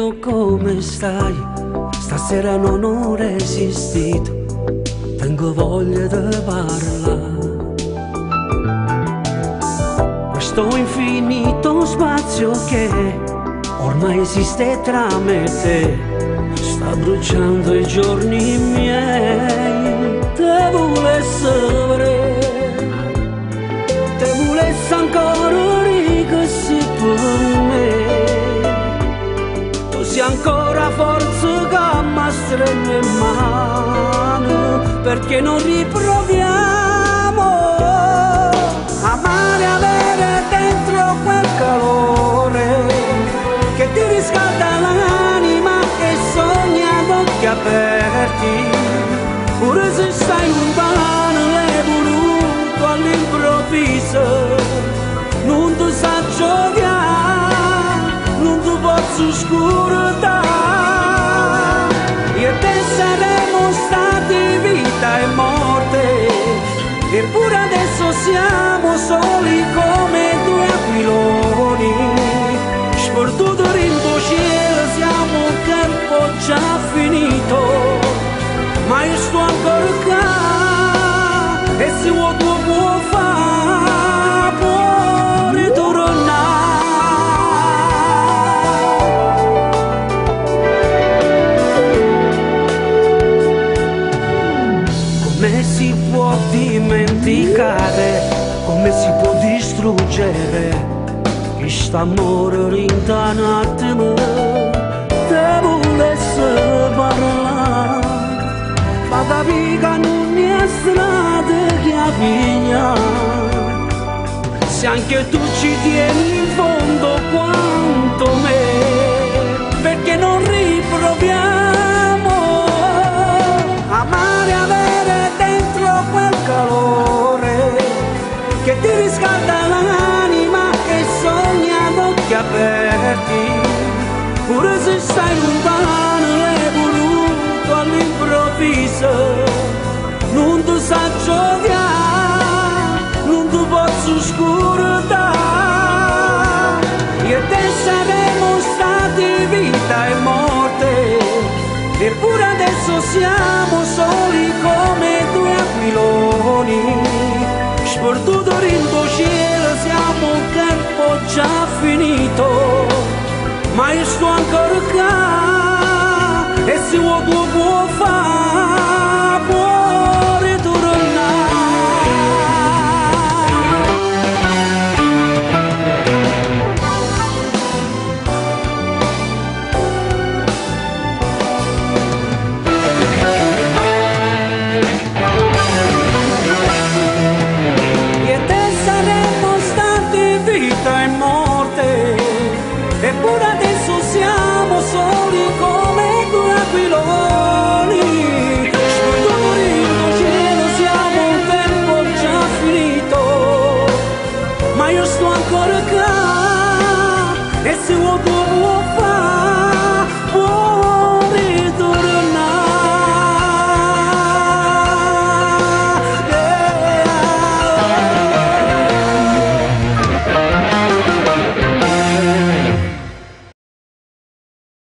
Dimmi come stai, stasera non ho resistito, tengo voglia di parlare. Questo infinito spazio che ormai esiste tra me e te, sta bruciando i giorni miei. Te volesse vedere, te volesse ancora ricosì per me. Tu sei ancora forza che mi strenge in mano, perché non riproviamo amare, avere dentro quel calore che ti riscalda l'anima e sogna ad occhi aperti. Pure se stai lontano è voluto all'improvviso, non ti sa giocare, non ti posso scordare. Io e te saremo stati vita e morte, eppure adesso siamo soli come due aquiloni, sperduto in cielo, siamo un tempo già finito. Ma io sto ancora qua e se vuoi tu puoi fare, puoi ritornare. Come si può dimenticare, come si può distruggere questo amore rinta un attimo? Te volesse parlare, ma capì che non è strada che avviglia. Se anche tu ci tieni in fondo quanto me, perché non riproviamo amare, avere dentro quel calore che ti riscalda l'anima e sogna ad occhi aperti. Pure se stai lontano è voluto all'improvviso, non ti sa giocare, non ti posso scordare. Io e te saremo stati vita e morte, eppure adesso siamo soli come due aquiloni, sperduto in cielo, siamo un tempo già finito. Ma io sto ancora qua e se vuoi tu puoi fare, puoi ritornare. Io e te saremmo stati vita e morte, eppure adesso siamo soli come due aquiloni, sperduto in cielo, siamo un tempo già finito. Ma io sto ancora qua